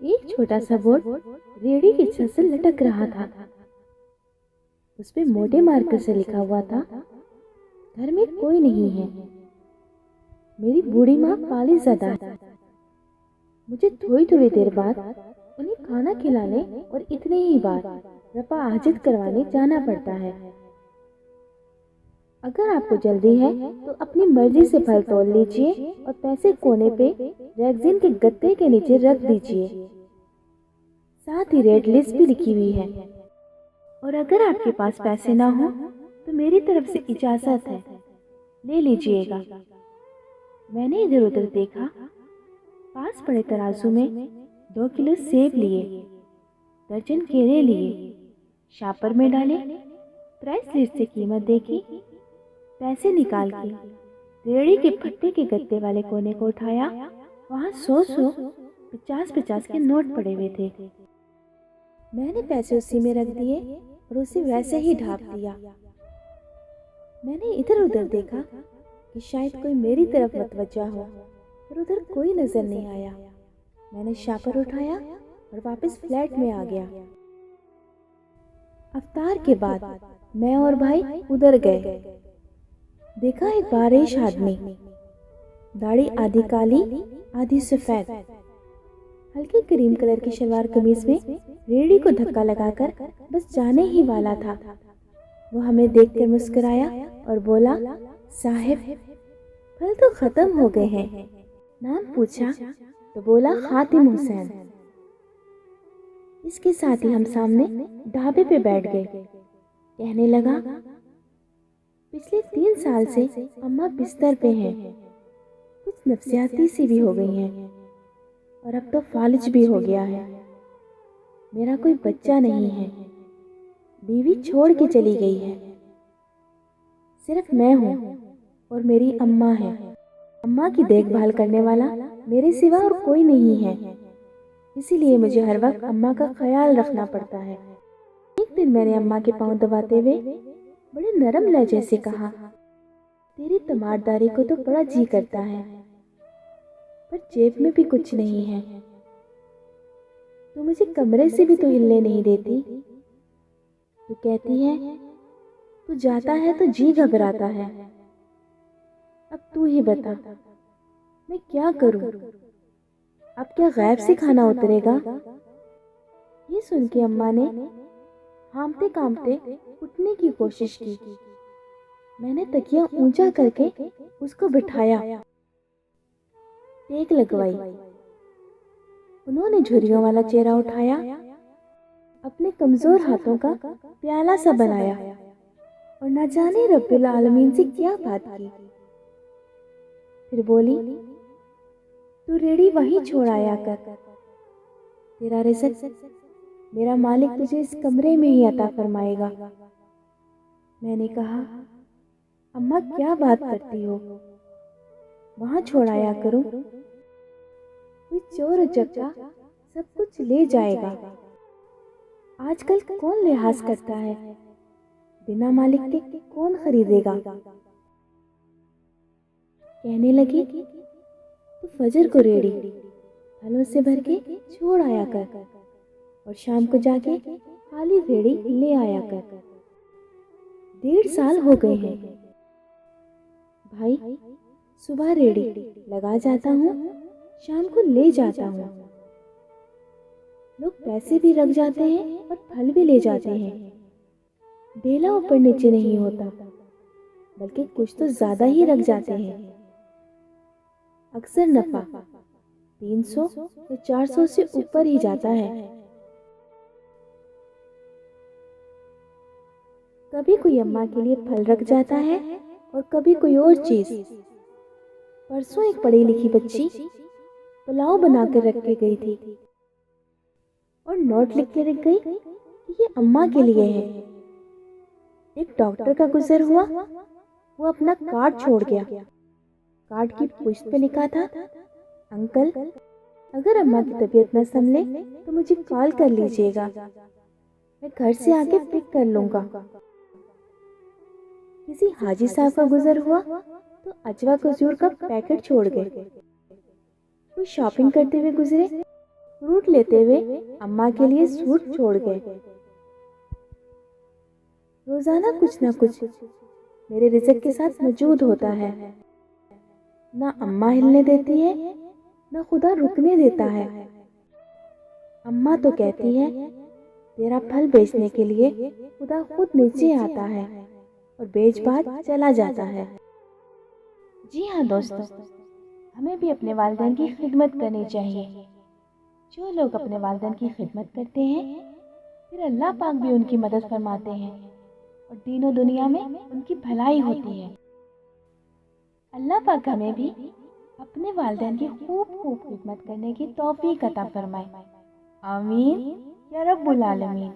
एक छोटा सा बोर्ड रेडी की छत से लटक रहा था। उस पे मोटे मार्कर से लिखा हुआ था, घर में कोई नहीं है। मेरी बूढ़ी माँ पालीज़ादा है। मुझे थोड़ी थोड़ी देर बाद उन्हें खाना खिलाने और इतने ही बार रफा हाजिर करवाने जाना पड़ता है। अगर आपको जल्दी है तो अपनी मर्जी से फल तोड़ लीजिए और पैसे कोने पे रैगजीन के गत्ते के नीचे रख दीजिए। साथ ही रेड लिस्ट भी लिखी हुई है। और अगर आपके पास पैसे ना हो तो मेरी तरफ से इजाजत है, ले लीजिएगा। मैंने इधर उधर देखा। पास पड़े तराजू में 2 किलो सेब लिए, दर्जन केले लिए, शापर में डाले, प्राइस लिस्ट से कीमत देखी, पैसे निकाल के रेड़ी के फट्टे के गत्ते वाले कोने को उठाया। वहाँ 100 50 के नोट पड़े हुए थे। मैंने पैसे उसी में रख दिए और उसे वैसे ही ढाप दिया। मैंने इधर उधर देखा कि शायद कोई मेरी तरफ मतवज्जा हो, पर उधर कोई नजर नहीं आया। मैंने शापर उठाया और वापस फ्लैट में आ गया। अफ्तार के बाद मैं और भाई उधर गए। देखा एक बारिश आदमी, दाढ़ी आधी काली आधी सफेद, हल्के क्रीम कलर की शलवार कमीज में रेड़ी को धक्का लगाकर बस जाने ही वाला था। वो हमें देखकर मुस्कुराया और बोला, साहिब फल तो खत्म हो गए हैं। नाम पूछा तो बोला खातिम हुसैन। इसके साथ ही हम सामने ढाबे पे बैठ गए। कहने लगा, पिछले 3 साल से अम्मा बिस्तर पे हैं, कुछ नफसियाती सी भी हो गई हैं और अब तो फालिज भी हो गया है। मेरा कोई बच्चा नहीं है, बीवी छोड़ के चली गई है। सिर्फ मैं हूँ और मेरी अम्मा है। अम्मा की देखभाल करने वाला मेरे सिवा और कोई नहीं है, इसीलिए मुझे हर वक्त अम्मा का ख्याल रखना पड़ता है। एक दिन मैंने अम्मा के पाँव दबाते हुए बड़े नरम लहजे से कहा, तेरी तमारदारी को तो बड़ा जी करता है, पर जेब में भी कुछ नहीं है। तू मुझे कमरे से भी तो हिलने नहीं देती। तू कहती है तू जाता है तो जी घबराता है। अब तू ही बता, मैं क्या करूं? अब क्या गैब से खाना उतरेगा? ये सुन के अम्मा ने हांफते कांपते उठने की कोशिश की। मैंने तकिया ऊंचा करके उसको बिठाया, टेक लगवाई। उन्होंने झुर्रियों वाला चेहरा उठाया, अपने कमजोर हाथों का प्याला सा बनाया और न जाने रब्बिल आलमीन से क्या बात की। फिर बोली, तू रेड़ी वहीं छोड़ आया कर, तेरा रिज़्क मेरा मालिक तुझे इस कमरे में ही अता फरमाएगा। मैंने कहा, अम्मा क्या बात करती हो, वहां छोड़ आया करूं, कोई चोर उचक्का सब कुछ ले जाएगा। आजकल कौन लिहाज करता है, बिना मालिक के कौन खरीदेगा। कहने लगी, तो फजर को रेड़ी फलों से भर के छोड़ आया कर और शाम को जाके खाली रेड़ी ले आया कर। 1.5 साल हो गए हैं भाई, सुबह रेड़ी लगा जाता हूँ, शाम को ले जाता हूँ। लोग पैसे भी रख जाते हैं और फल भी ले जाते हैं। ढेला ऊपर नीचे नहीं होता, बल्कि कुछ तो ज्यादा ही रख जाते हैं। अक्सर नफा 300 या 400 से ऊपर ही जाता है। कभी कोई अम्मा के लिए फल रख जाता है और कभी कोई और चीज। परसों एक पढ़ी लिखी बच्ची पुलाव बनाकर रख के गई थी और नोट लिख के रख गई कि ये अम्मा के लिए है। एक डॉक्टर का गुजर हुआ, वो अपना कार्ड छोड़ गया। कार्ड की पुश्त पे लिखा था, अंकल अगर अम्मा की तबीयत न संभले तो मुझे कॉल कर लीजिएगा, मैं घर से आके पिक कर लूंगा। किसी हाजी साहब का गुजर हुआ तो अजवा खजूर का पैकेट छोड़ गए। कोई शॉपिंग करते हुए गुजरे, फ्रूट लेते हुए अम्मा के लिए सूट छोड़ गए। रोजाना कुछ न कुछ मेरे रिज़्क के साथ मौजूद होता है। ना अम्मा हिलने देती है, ना खुदा रुकने देता है। अम्मा तो कहती है तेरा फल बेचने के लिए खुदा खुद नीचे आता है और बेच बाच चला जाता है। जी हाँ दोस्तों, हमें भी अपने वालिदैन की खिदमत करनी चाहिए। जो लोग अपने वालिदैन की खिदमत करते हैं फिर अल्लाह पाक भी उनकी मदद फरमाते हैं और दीनों दुनिया में उनकी भलाई होती है। अल्लाह पाक हमें भी अपने वालिदैन की खूब खूब खिदमत करने की तौफीक अता फरमाए। आमीन या रब्बुल आलमीन।